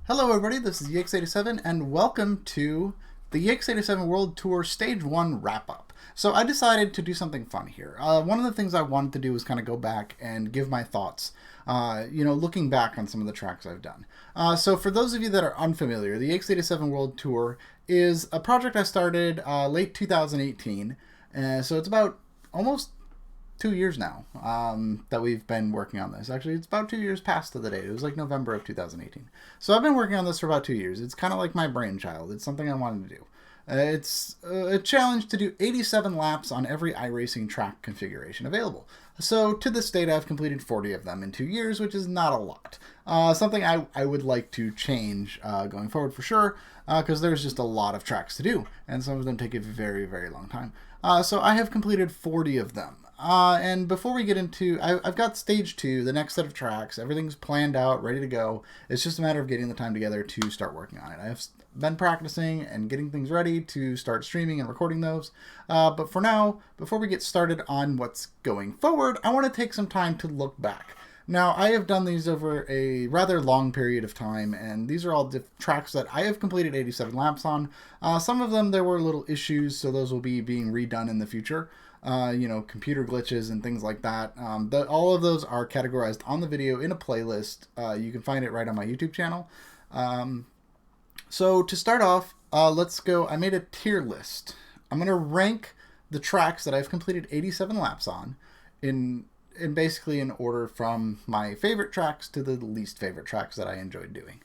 Hello everybody, this is EX87 and welcome to the EX87 World Tour Stage 1 wrap-up. So I decided to do something fun here. One of the things I wanted to do was kind of go back and give my thoughts, looking back on some of the tracks I've done. So for those of you that are unfamiliar, the EX87 World Tour is a project I started late 2018, so it's about almost 2 years now that we've been working on this. Actually, it's about 2 years past to the date. It was like November of 2018. So I've been working on this for about 2 years. It's kind of like my brainchild. It's something I wanted to do. It's a challenge to do 87 laps on every iRacing track configuration available. So to this date, I've completed 40 of them in 2 years, which is not a lot. Something I would like to change going forward for sure, because there's just a lot of tracks to do, and some of them take a very, very long time. So I have completed 40 of them. And before we get into, I've got stage 2, the next set of tracks. Everything's planned out, ready to go. It's just a matter of getting the time together to start working on it. I've been practicing and getting things ready to start streaming and recording those. But for now, before we get started on what's going forward, I want to take some time to look back. Now, I have done these over a rather long period of time, and these are all tracks that I have completed 87 laps on. Some of them, there were little issues, so those will be being redone in the future. Computer glitches and things like that. All of those are categorized on the video in a playlist. You can find it right on my YouTube channel. So to start off, let's go. I made a tier list. I'm going to rank the tracks that I've completed 87 laps on in basically in order from my favorite tracks to the least favorite tracks that I enjoyed doing.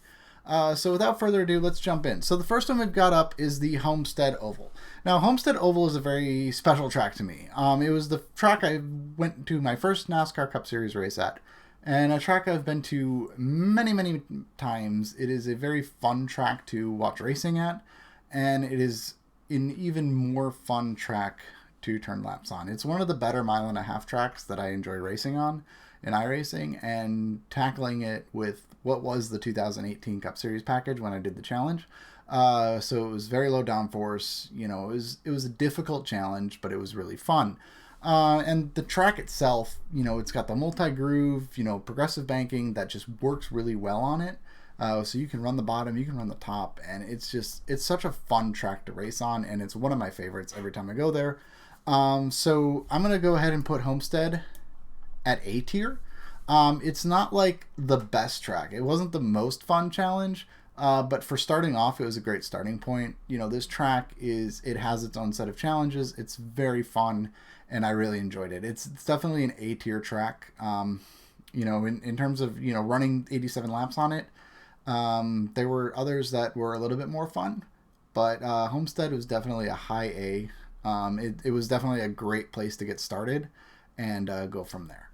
So without further ado, let's jump in. So the first one we've got up is the Homestead Oval. Now, Homestead Oval is a very special track to me. It was the track I went to my first NASCAR Cup Series race at, and a track I've been to many, many times. It is a very fun track to watch racing at, and it is an even more fun track to turn laps on. It's one of the better mile-and-a-half tracks that I enjoy racing on in iRacing, and tackling it with what was the 2018 Cup Series package when I did the challenge. So it was very low downforce. It was a difficult challenge, but it was really fun. And the track itself, it's got the multi-groove, progressive banking that just works really well on it. So you can run the bottom, you can run the top, and it's such a fun track to race on, and it's one of my favorites every time I go there. So I'm going to go ahead and put Homestead at A tier. It's not like the best track. It wasn't the most fun challenge, but for starting off, it was a great starting point. This track it has its own set of challenges. It's very fun, and I really enjoyed it. It's definitely an A tier track. In terms of, running 87 laps on it, there were others that were a little bit more fun, but Homestead was definitely a high A. It was definitely a great place to get started and go from there.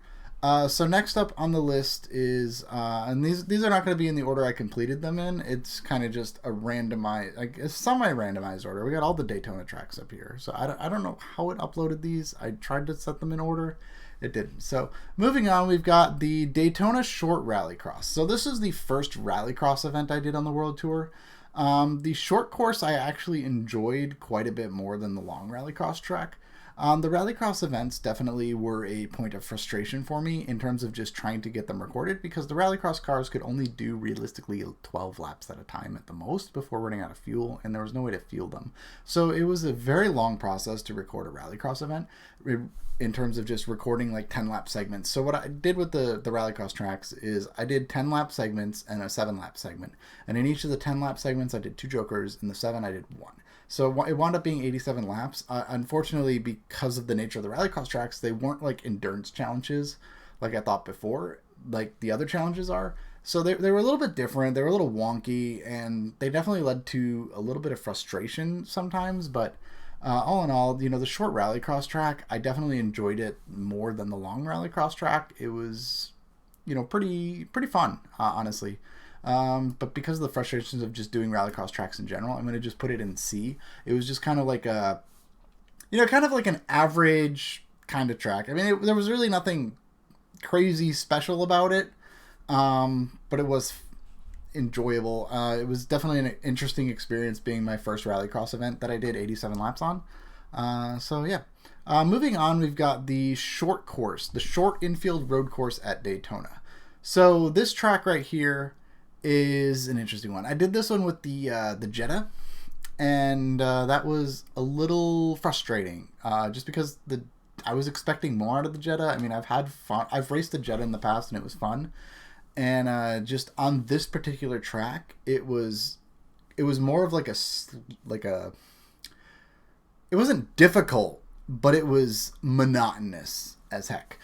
So next up on the list is, and these are not going to be in the order I completed them in. It's kind of just a randomized, semi-randomized order. We got all the Daytona tracks up here. So I don't know how it uploaded these. I tried to set them in order. It didn't. So moving on, we've got the Daytona Short Rallycross. So this is the first Rallycross event I did on the World Tour. The short course I actually enjoyed quite a bit more than the long Rallycross track. The Rallycross events definitely were a point of frustration for me in terms of just trying to get them recorded, because the Rallycross cars could only do realistically 12 laps at a time at the most before running out of fuel, and there was no way to fuel them. So it was a very long process to record a Rallycross event in terms of just recording like 10 lap segments. So what I did with the Rallycross tracks is I did 10 lap segments and a 7 lap segment. And in each of the 10 lap segments, I did 2 jokers. In the 7, I did 1. So it wound up being 87 laps. Unfortunately, because of the nature of the Rallycross tracks, they weren't like endurance challenges like I thought before, like the other challenges are. So they were a little bit different. They were a little wonky, and they definitely led to a little bit of frustration sometimes. But all in all, the short Rallycross track, I definitely enjoyed it more than the long Rallycross track. It was, pretty fun, honestly. But because of the frustrations of just doing Rallycross tracks in general, I'm going to just put it in C. It was just kind of like kind of like an average kind of track. I mean, there was really nothing crazy special about it, but it was enjoyable. It was definitely an interesting experience being my first Rallycross event that I did 87 laps on. So yeah. Moving on, we've got the short course, the short infield road course at Daytona. So this track right here is an interesting one. I did this one with the Jetta, and that was a little frustrating, just because I was expecting more out of the Jetta. I mean, I've had fun. I've raced the Jetta in the past, and it was fun. And just on this particular track, it was more of like a it wasn't difficult, but it was monotonous as heck.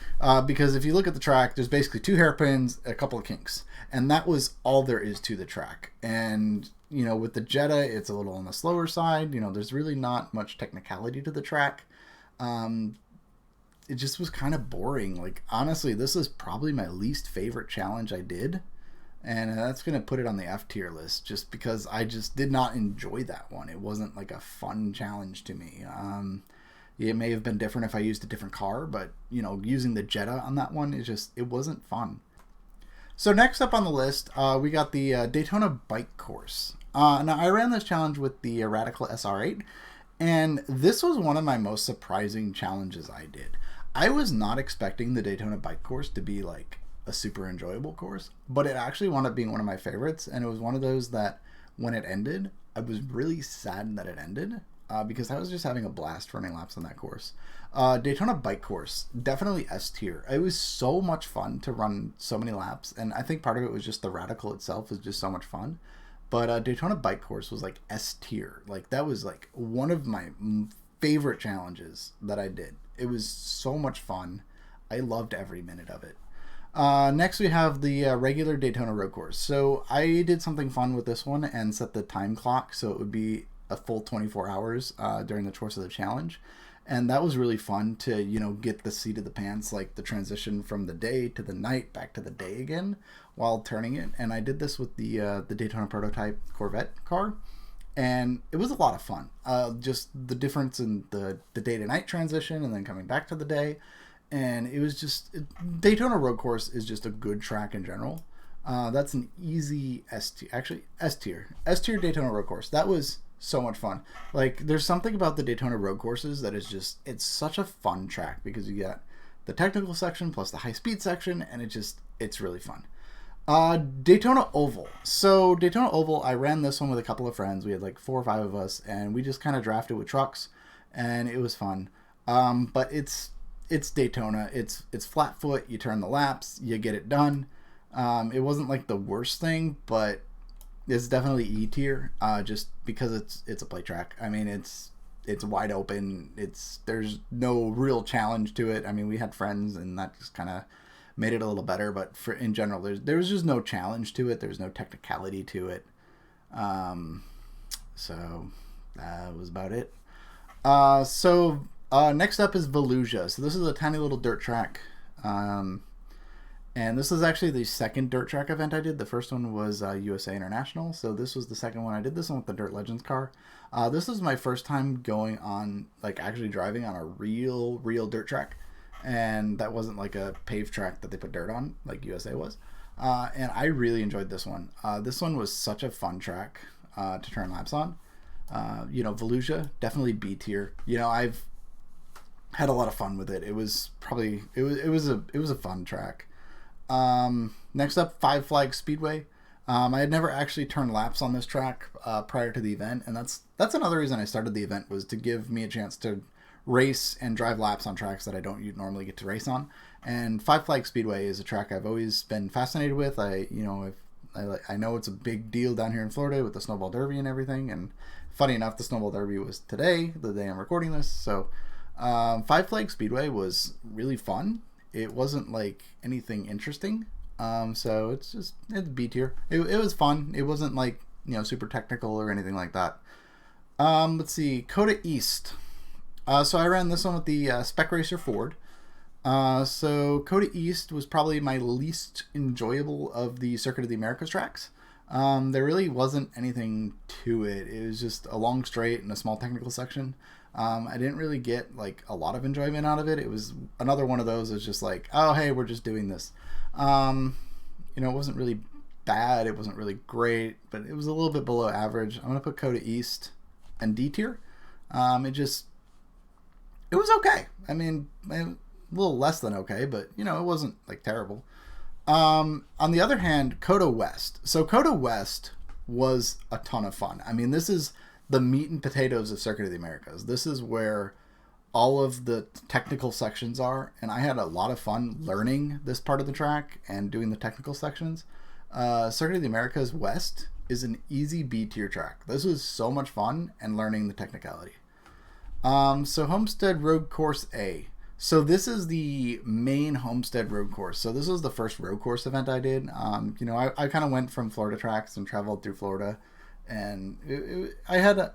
Because if you look at the track, there's basically two hairpins, a couple of kinks, and that was all there is to the track. And with the Jetta, it's a little on the slower side. There's really not much technicality to the track. It just was kind of boring. Like, honestly, this is probably my least favorite challenge I did. And that's going to put it on the F tier list just because I just did not enjoy that one. It wasn't like a fun challenge to me. It may have been different if I used a different car, but, using the Jetta on that one, it wasn't fun. So next up on the list, we got the Daytona Bike Course. Now, I ran this challenge with the Radical SR8, and this was one of my most surprising challenges I did. I was not expecting the Daytona Bike Course to be like a super enjoyable course, but it actually wound up being one of my favorites, and it was one of those that when it ended, I was really sad that it ended, because I was just having a blast running laps on that course. Daytona Bike Course, definitely S tier. It was so much fun to run so many laps, and I think part of it was just the Radical itself was just so much fun. But Daytona Bike Course was like S tier. Like, that was like one of my favorite challenges that I did. It was so much fun. I loved every minute of it. Next we have the regular Daytona Road Course. So I did something fun with this one and set the time clock so it would be a full 24 hours during the course of the challenge. And that was really fun to, get the seat of the pants, like the transition from the day to the night back to the day again while turning it. And I did this with the Daytona Prototype Corvette car. And it was a lot of fun. Just the difference in the day to night transition and then coming back to the day. And it was just, Daytona Road Course is just a good track in general. That's an easy S tier, actually S tier Daytona Road Course. That was so much fun. Like, there's something about the Daytona Road Courses that is just, it's such a fun track because you got the technical section plus the high speed section, and it's really fun. Daytona Oval. So Daytona Oval, I ran this one with a couple of friends. We had like 4 or 5 of us, and we just kind of drafted with trucks, and it was fun. But it's Daytona. It's flat foot. You turn the laps. You get it done. It wasn't like the worst thing, but it's definitely E tier. Just because it's a play track. I mean, it's wide open. There's no real challenge to it. I mean, we had friends, and that just kind of made it a little better. But in general, there was just no challenge to it. There's no technicality to it. So that was about it. Next up is Volusia. So this is a tiny little dirt track. And this is actually the second dirt track event I did. The first one was USA International. So this was the second one. I did this one with the Dirt Legends car. This was my first time going on, like, actually driving on a real dirt track. And that wasn't like a paved track that they put dirt on, like USA was. And I really enjoyed this one. This one was such a fun track to turn laps on. Volusia, definitely B tier. I've had a lot of fun with it. It was a fun track. Next up, Five Flags Speedway. I had never actually turned laps on this track prior to the event, and that's another reason I started the event, was to give me a chance to race and drive laps on tracks that I don't normally get to race on. And Five Flags Speedway is a track I've always been fascinated with. I know it's a big deal down here in Florida with the Snowball Derby and everything. And funny enough, the Snowball Derby was today, the day I'm recording this. So Five Flags Speedway was really fun. It wasn't like anything interesting. So it's B tier. It was fun. It wasn't like, super technical or anything like that. Let's see, Coda East. So I ran this one with the Spec Racer Ford. So Coda East was probably my least enjoyable of the Circuit of the Americas tracks. There really wasn't anything to it. It was just a long straight and a small technical section. I didn't really get like a lot of enjoyment out of it. It was another one of those that's just like, oh, hey, we're just doing this. It wasn't really bad. It wasn't really great, but it was a little bit below average. I'm going to put Coda East and D tier. It was okay. I mean, a little less than okay, but, it wasn't like terrible. On the other hand, Coda West. So Coda West was a ton of fun. I mean, this is the meat and potatoes of Circuit of the Americas. This is where all of the technical sections are, and I had a lot of fun learning this part of the track and doing the technical sections. Circuit of the Americas West is an easy B tier track. This was so much fun and learning the technicality. So Homestead Road Course A. So this is the main Homestead Road Course. So this was the first road course event I did. I kind of went from Florida tracks and traveled through Florida, and I had a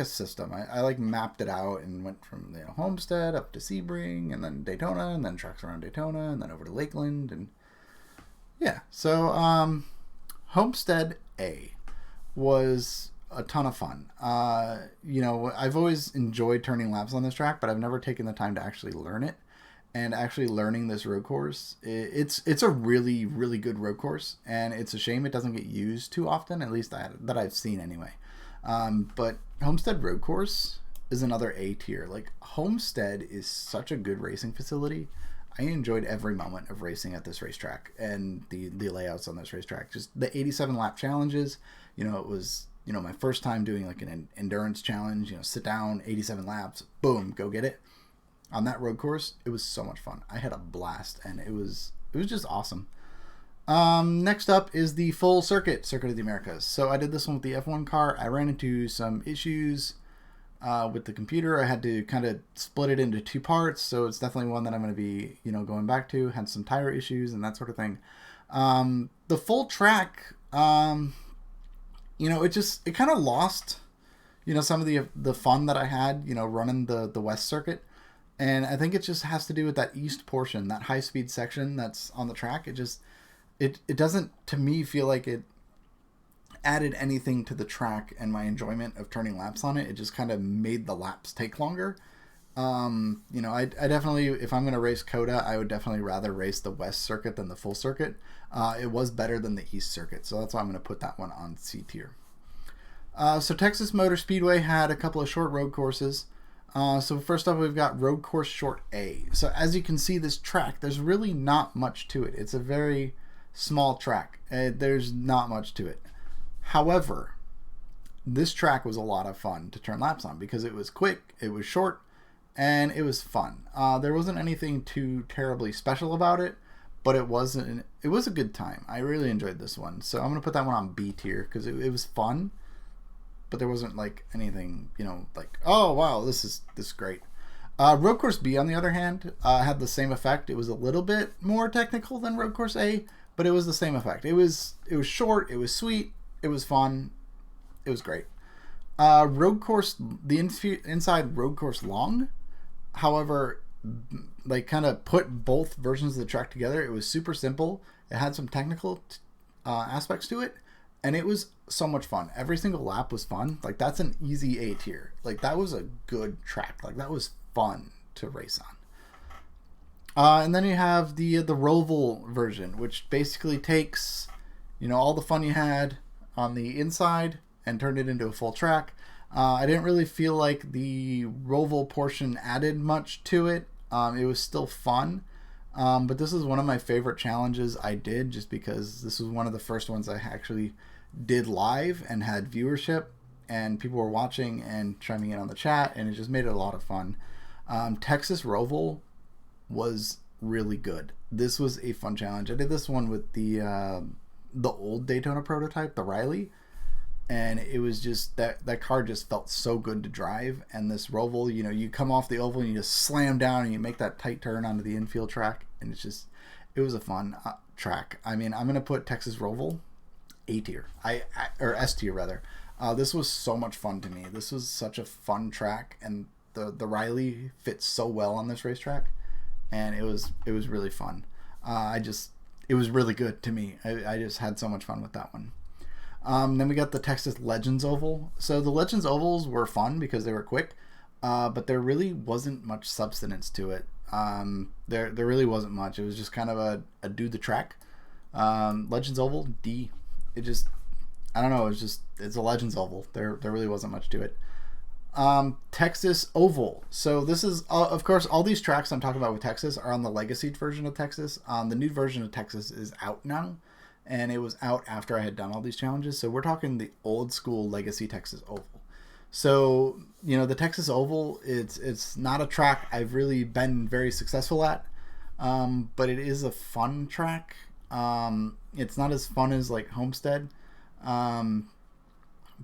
system. I like mapped it out and went from Homestead up to Sebring and then Daytona and then tracks around Daytona and then over to Lakeland and yeah. So Homestead A was a ton of fun. I've always enjoyed turning laps on this track, but I've never taken the time to actually learn it. And actually learning this road course, it's a really, really good road course, and it's a shame it doesn't get used too often, at least that I've seen anyway. But Homestead Road Course is another A tier. Like, Homestead is such a good racing facility. I enjoyed every moment of racing at this racetrack and the layouts on this racetrack. Just the 87 lap challenges. It was my first time doing like an endurance challenge. Sit down, 87 laps, boom, go get it. On that road course, it was so much fun. I had a blast, and it was just awesome. Next up is the full Circuit of the Americas. So I did this one with the F1 car. I ran into some issues with the computer. I had to kind of split it into two parts, so it's definitely one that I'm going to be going back to. Had some tire issues and that sort of thing. The full track, it kind of lost some of the fun that I had running the West Circuit. And I think it just has to do with that east portion, that high speed section that's on the track. It doesn't, to me, feel like it added anything to the track and my enjoyment of turning laps on it. It just kind of made the laps take longer. I definitely, if I'm going to race Coda, I would definitely rather race the West Circuit than the full circuit. It was better than the East Circuit, so that's why I'm going to put that one on C tier. So Texas Motor Speedway had a couple of short road courses. So first up, we've got Road Course Short A. So as you can see, this track, there's really not much to it. It's a very small track. There's not much to it. However, this track was a lot of fun to turn laps on because it was quick, it was short, and it was fun. There wasn't anything too terribly special about it, but it was a good time. I really enjoyed this one. So I'm going to put that one on B tier because it was fun. But there wasn't like anything, like, oh wow, this is great. Road Course B, on the other hand, had the same effect. It was a little bit more technical than Road Course A, but it was the same effect. It was short, it was sweet, it was fun, it was great. Road Course, the inside Road Course Long, however, like kind of put both versions of the track together. It was super simple. It had some technical aspects to it. And it was so much fun. Every single lap was fun. Like, that's an easy A tier. Like, that was a good track. Like, that was fun to race on. And then you have the Roval version, which basically takes, all the fun you had on the inside and turned it into a full track. I didn't really feel like the Roval portion added much to it. It was still fun. But this is one of my favorite challenges I did just because this was one of the first ones I actually did live and had viewership and people were watching and chiming in on the chat, and it just made it a lot of fun. Texas Roval was really good. This was a fun challenge. I did this one with the old Daytona prototype, the Riley, and it was just that car just felt so good to drive. And this Roval, you come off the oval and you just slam down and you make that tight turn onto the infield track, and it was a fun track. I mean, I'm gonna put Texas Roval A tier, or S tier rather. This was so much fun to me. This was such a fun track, and the Riley fits so well on this racetrack, and it was really fun. It was really good to me. I just had so much fun with that one. Then we got the Texas Legends Oval. So the Legends Ovals were fun because they were quick, but there really wasn't much substance to it. There really wasn't much. It was just kind of a do the track. Legends Oval, D. I don't know, it's a Legends Oval. There really wasn't much to it. Texas Oval. So this is, of course, all these tracks I'm talking about with Texas are on the legacy version of Texas. The new version of Texas is out now, and it was out after I had done all these challenges. So we're talking the old school legacy Texas Oval. So, the Texas Oval, it's not a track I've really been very successful at, but it is a fun track. It's not as fun as like Homestead.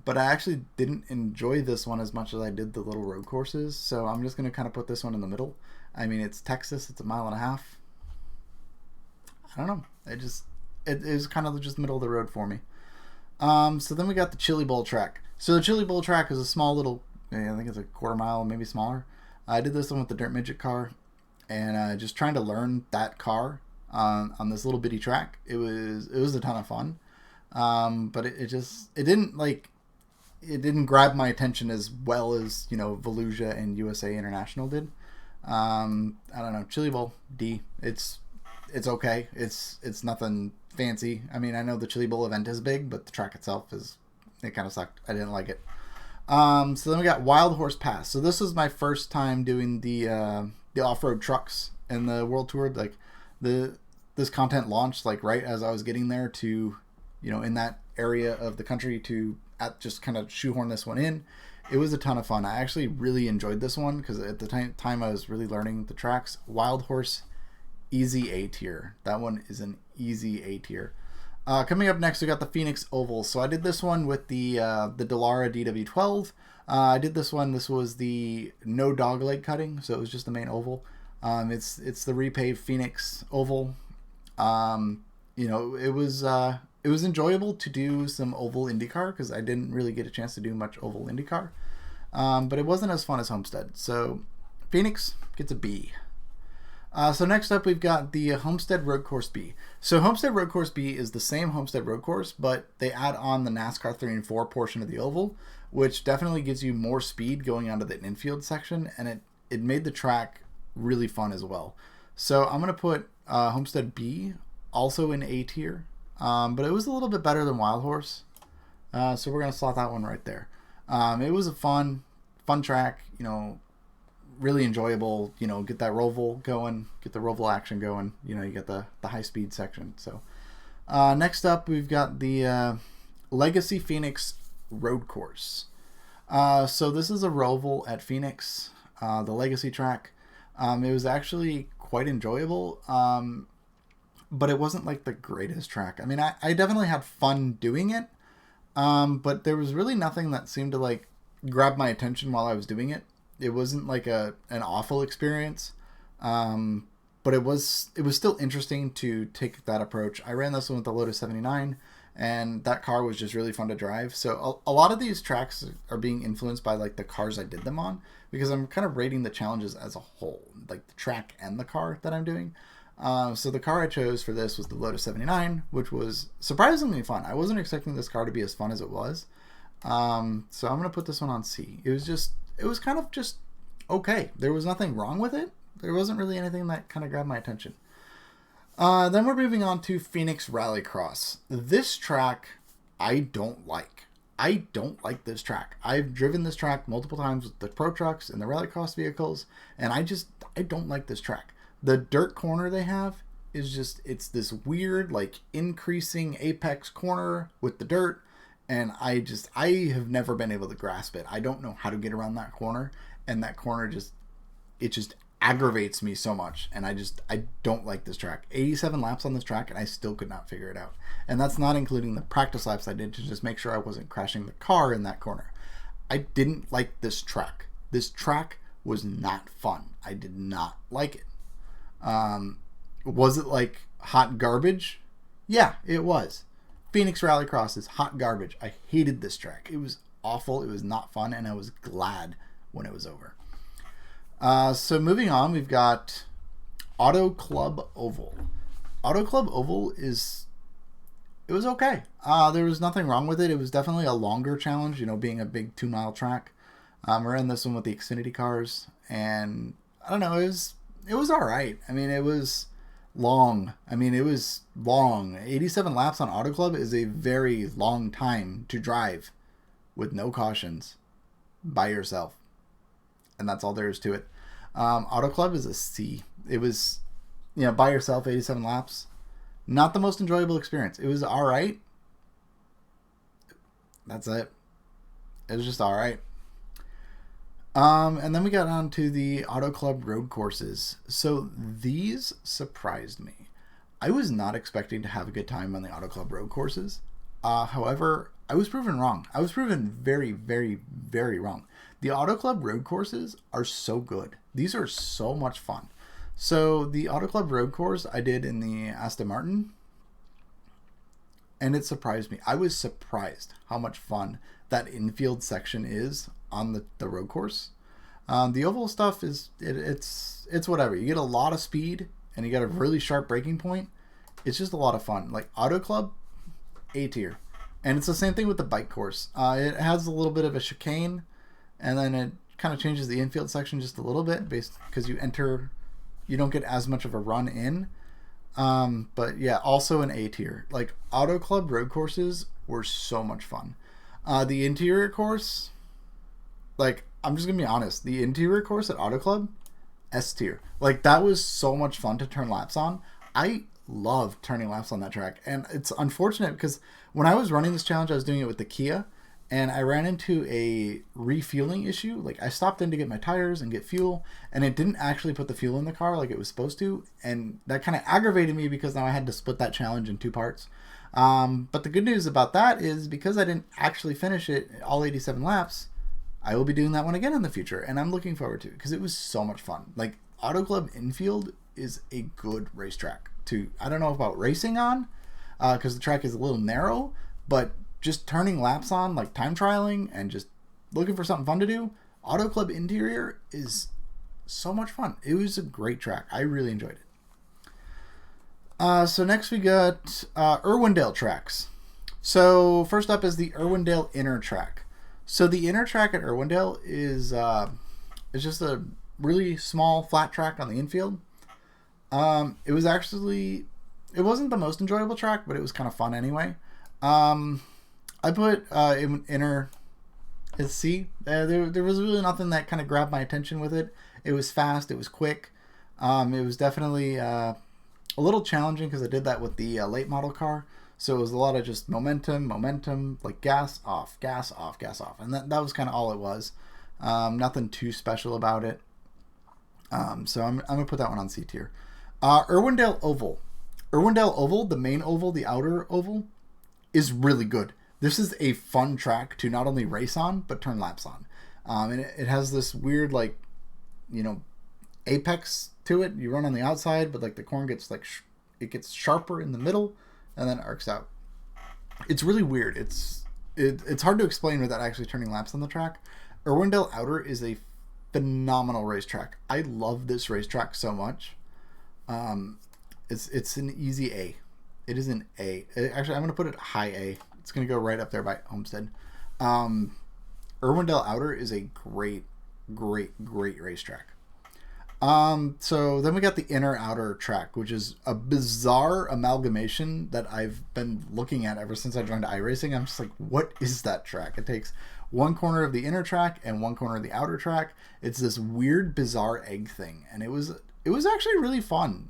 But I actually didn't enjoy this one as much as I did the little road courses. So I'm just going to kind of put this one in the middle. I mean, it's Texas. It's 1.5 miles. I don't know. It is kind of just middle of the road for me. So then we got the Chili Bowl track. So the Chili Bowl track is a small little, I think it's a 1/4 mile, maybe smaller. I did this one with the Dirt Midget car, and just trying to learn that car on this little bitty track. It was a ton of fun. But it didn't grab my attention as well as, Volusia and USA International did. I don't know. Chili Bowl, D. It's okay. It's nothing fancy. I mean, I know the Chili Bowl event is big, but the track itself it kind of sucked. I didn't like it. So then we got Wild Horse Pass. So this was my first time doing the off-road trucks in the World Tour. Like this content launched like right as I was getting there to, in that area of the country to just kind of shoehorn this one in. It was a ton of fun. I actually really enjoyed this one because at the time I was really learning the tracks. Wild Horse, easy A tier. That one is an easy A tier. Coming up next, we got the Phoenix Oval. So I did this one with the Dallara DW12. I did this one. This was the no dogleg cutting, so it was just the main oval. It's the repaved Phoenix Oval. It was enjoyable to do some oval IndyCar because I didn't really get a chance to do much oval IndyCar. But it wasn't as fun as Homestead. So Phoenix gets a B. So next up, we've got the Homestead Road Course B. So Homestead Road Course B is the same Homestead Road Course, but they add on the NASCAR 3 and 4 portion of the oval, which definitely gives you more speed going onto the infield section, and it made the track really fun as well. So I'm going to put Homestead B also in A tier. But it was a little bit better than Wild Horse. So we're going to slot that one right there. It was a fun track, really enjoyable, get that roval going, get the roval action going, you get the high speed section. So next up, we've got the Legacy Phoenix Road Course. So this is a roval at Phoenix, the Legacy track. It was actually quite enjoyable. But it wasn't like the greatest track. I mean, I definitely had fun doing it, but there was really nothing that seemed to like grab my attention while I was doing it. It wasn't like an awful experience, but it was still interesting to take that approach. I ran this one with the Lotus 79, and that car was just really fun to drive. So a lot of these tracks are being influenced by like the cars I did them on, because I'm kind of rating the challenges as a whole, like the track and the car that I'm doing. So the car I chose for this was the Lotus 79, which was surprisingly fun. I wasn't expecting this car to be as fun as it was. So I'm going to put this one on C. It was kind of just okay. There was nothing wrong with it. There wasn't really anything that kind of grabbed my attention. Then we're moving on to Phoenix Rallycross. This track, I don't like. I don't like this track. I've driven this track multiple times with the Pro Trucks and the Rallycross vehicles, and I don't like this track. The dirt corner they have is it's this weird, like, increasing apex corner with the dirt, and I have never been able to grasp it. I don't know how to get around that corner, and that corner just aggravates me so much, and I don't like this track. 87 laps on this track, and I still could not figure it out. And that's not including the practice laps I did to just make sure I wasn't crashing the car in that corner. I didn't like this track. This track was not fun. I did not like it. Was it like hot garbage? Yeah, it was. Phoenix Rallycross is hot garbage. I hated this track. It was awful. It was not fun, and I was glad when it was over. So moving on, we've got Auto Club Oval. Auto Club Oval it was okay. There was nothing wrong with it. It was definitely a longer challenge, being a big 2-mile track. I ran this one with the Xfinity cars, and I don't know, it was all right. I mean, it was long. 87 laps on Auto Club is a very long time to drive with no cautions by yourself. and that's all there is to it. Auto Club is a C. It was, by yourself, 87 laps. Not the most enjoyable experience. It was all right. That's it. It was just all right. And then we got on to the Auto Club road courses. So these surprised me. I was not expecting to have a good time on the Auto Club road courses. However, I was proven wrong. I was proven very, very, very wrong. The Auto Club road courses are so good. These are so much fun. So the Auto Club road course I did in the Aston Martin, and it surprised me. I was surprised how much fun that infield section is on the road course. The oval stuff is it's whatever. You get a lot of speed and you got a really sharp braking point. It's just a lot of fun. Like Auto Club, A tier. And it's the same thing with the bike course. It has a little bit of a chicane, and then it kind of changes the infield section just a little bit because you don't get as much of a run in. But yeah, also an A tier. Like Auto Club road courses were so much fun. The interior course, like I'm just gonna be honest, the interior course at Auto Club, S tier. Like that was so much fun to turn laps on. I love turning laps on that track, and it's unfortunate because when I was running this challenge, I was doing it with the Kia, and I ran into a refueling issue. Like I stopped in to get my tires and get fuel, and it didn't actually put the fuel in the car like it was supposed to, and that kind of aggravated me because now I had to split that challenge in 2 parts. But the good news about that is because I didn't actually finish it all 87 laps, I will be doing that one again in the future, and I'm looking forward to it because it was so much fun. Like Auto Club infield is a good racetrack to, I don't know about racing on, because the track is a little narrow, but just turning laps on, like time trialing and just looking for something fun to do, Auto Club interior is so much fun. It was a great track. I really enjoyed it. So next we got Irwindale tracks. So first up is the Irwindale inner track. So the inner track at Irwindale is just a really small flat track on the infield. It wasn't the most enjoyable track, but it was kind of fun anyway. I put inner as C. There was really nothing that kind of grabbed my attention with it. It was fast. It was quick. It was definitely a little challenging because I did that with the late model car. So it was a lot of just momentum, like gas off, gas off, gas off. And that was kind of all it was. Nothing too special about it. So I'm going to put that one on C tier. Irwindale Oval. Irwindale Oval, the main oval, the outer oval, is really good. This is a fun track to not only race on, but turn laps on. And it has this weird, like, apex to it. You run on the outside, but like the corn gets it gets sharper in the middle and then arcs out. It's really weird. It's hard to explain without actually turning laps on the track. Irwindale Outer is a phenomenal racetrack. I love this racetrack so much. It's an easy A. It is an A. Actually, I'm going to put it high A. It's going to go right up there by Homestead. Irwindale Outer is a great racetrack. So then we got the inner outer track, which is a bizarre amalgamation that I've been looking at ever since I joined iRacing. I'm just like, what is that track? It takes one corner of the inner track and one corner of the outer track. It's this weird, bizarre egg thing. And it was actually really fun.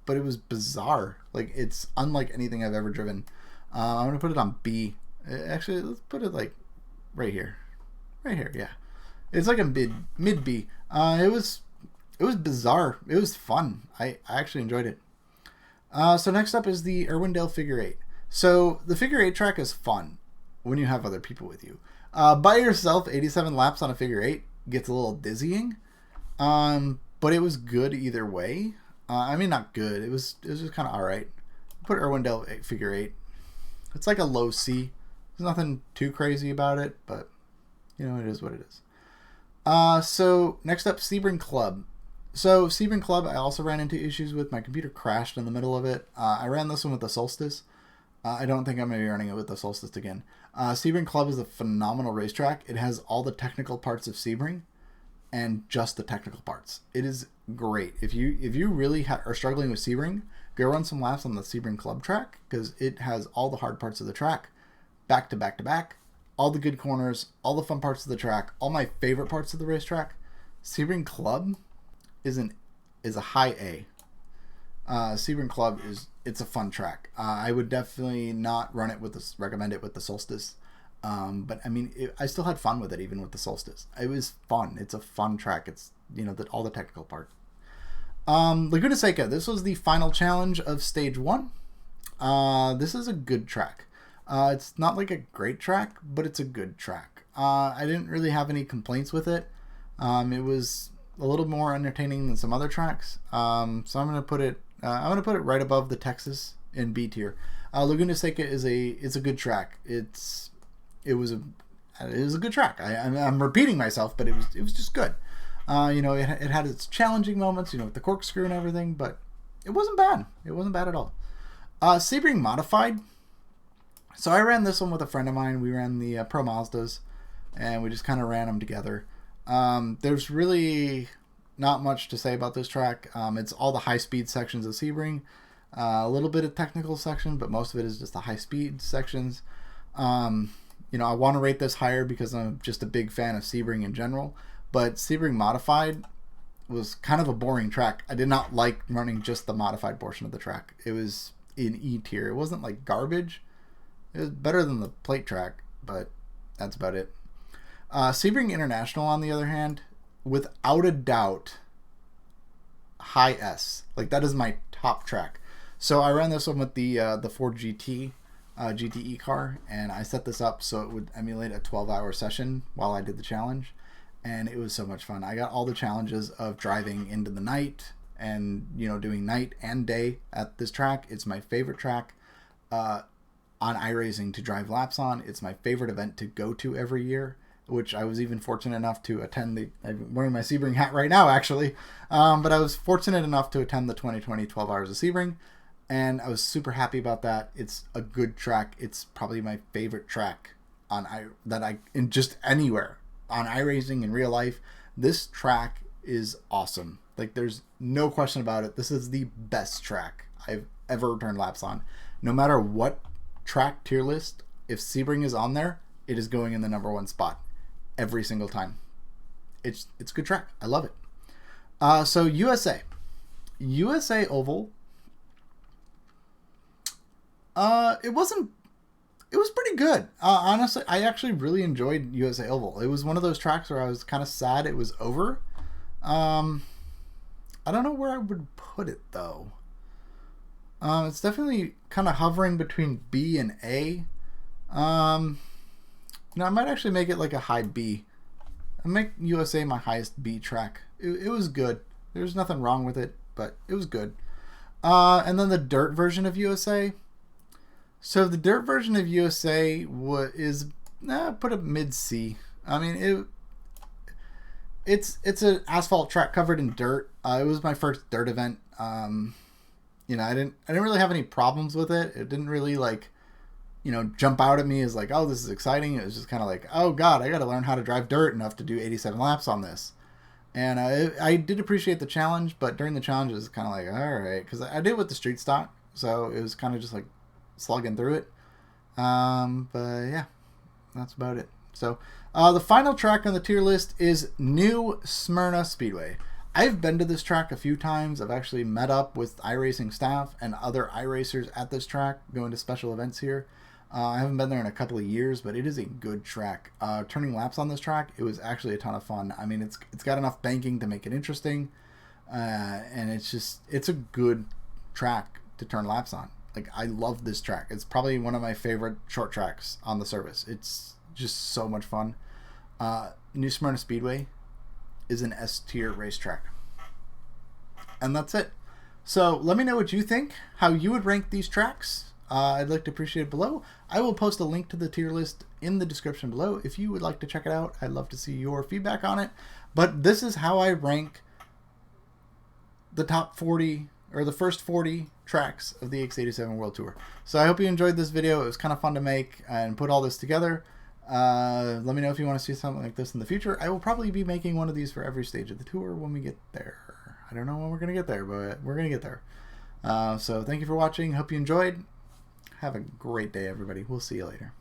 But it was bizarre. Like, it's unlike anything I've ever driven. I'm going to put it on B. Actually, let's put it like right here. Right here, yeah. It's like a mid B. It was bizarre. It was fun. I actually enjoyed it. So next up is the Irwindale Figure 8. So the Figure 8 track is fun when you have other people with you. By yourself, 87 laps on a Figure 8 gets a little dizzying. But it was good either way. I mean, not good. It was just kind of all right. Put Irwindale Figure 8. It's like a low C. There's nothing too crazy about it, but it is what it is. So next up, Sebring Club. So Sebring Club, I also ran into issues with. My computer crashed in the middle of it. I ran this one with the Solstice. I don't think I'm going to be running it with the Solstice again. Sebring Club is a phenomenal racetrack. It has all the technical parts of Sebring and just the technical parts. It is great. If you really are struggling with Sebring, go run some laps on the Sebring Club track because it has all the hard parts of the track back to back to back. All the good corners, all the fun parts of the track, all my favorite parts of the racetrack. Sebring Club is a high A. Sebring Club it's a fun track. I would definitely not recommend it with the Solstice. But I mean, I still had fun with it even with the Solstice. It was fun. It's a fun track. It's all the technical part. Laguna Seca. This was the final challenge of stage 1. This is a good track. It's not like a great track, but it's a good track. I didn't really have any complaints with it. It was a little more entertaining than some other tracks. So I'm gonna put it right above the Texas in B tier. Laguna Seca is a good track. It was a good track. I'm repeating myself, but it was just good. It had its challenging moments, with the corkscrew and everything, but it wasn't bad. It wasn't bad at all. Sebring Modified. So I ran this one with a friend of mine. We ran the Pro Mazdas, and we just kind of ran them together. There's really not much to say about this track. It's all the high-speed sections of Sebring. A little bit of technical section, but most of it is just the high-speed sections. I want to rate this higher because I'm just a big fan of Sebring in general. But Sebring Modified was kind of a boring track. I did not like running just the modified portion of the track. It was in E tier. It wasn't like garbage. It was better than the plate track, but that's about it. Sebring International, on the other hand, without a doubt, high S. Like, that is my top track. So I ran this one with the Ford GT GTE car, and I set this up so it would emulate a 12-hour session while I did the challenge, and it was so much fun. I got all the challenges of driving into the night and doing night and day at this track. It's my favorite track on iRacing to drive laps on. It's my favorite event to go to every year, which I was even fortunate enough to attend. I'm wearing my Sebring hat right now, actually, but I was fortunate enough to attend the 2020 12 Hours of Sebring. And I was super happy about that. It's a good track. It's probably my favorite track in just anywhere on iRacing in real life. This track is awesome. Like, there's no question about it. This is the best track I've ever turned laps on. No matter what track tier list, if Sebring is on there, it is going in the #1 spot every single time. It's a good track. I love it. So USA Oval. It was pretty good. Honestly, I actually really enjoyed USA Oval. It was one of those tracks where I was kind of sad it was over. I don't know where I would put it, though. It's definitely kind of hovering between B and A. I might actually make it like a high B. I make USA my highest B track. It was good. There's nothing wrong with it, but it was good. And then the dirt version of USA. So the dirt version of USA put a mid C. I mean, it's an asphalt track covered in dirt. It was my first dirt event. I didn't really have any problems with it. It didn't really jump out at me as like, oh, this is exciting. It was just kind of like, oh God, I got to learn how to drive dirt enough to do 87 laps on this. And I did appreciate the challenge, but during the challenge it was kind of like, all right, because I did it with the street stock, so it was kind of just like slugging through it. But yeah, that's about it. So the final track on the tier list is New Smyrna Speedway. I've been to this track a few times. I've actually met up with iRacing staff and other iRacers at this track, going to special events here. I haven't been there in a couple of years, but it is a good track. Turning laps on this track, it was actually a ton of fun. I mean, it's got enough banking to make it interesting, and it's a good track to turn laps on. Like, I love this track. It's probably one of my favorite short tracks on the service. It's just so much fun. New Smyrna Speedway is an S tier racetrack. And that's it. So let me know what you think, how you would rank these tracks. I'd like to appreciate it below. I will post a link to the tier list in the description below if you would like to check it out. I'd love to see your feedback on it. But this is how I rank the top 40 or the first 40 tracks of the X87 World Tour. So I hope you enjoyed this video. It was kind of fun to make and put all this together. Let me know if you want to see something like this in the future. I will probably be making one of these for every stage of the tour when we get there. I don't know when we're going to get there, but we're going to get there. So thank you for watching. Hope you enjoyed. Have a great day, everybody. We'll see you later.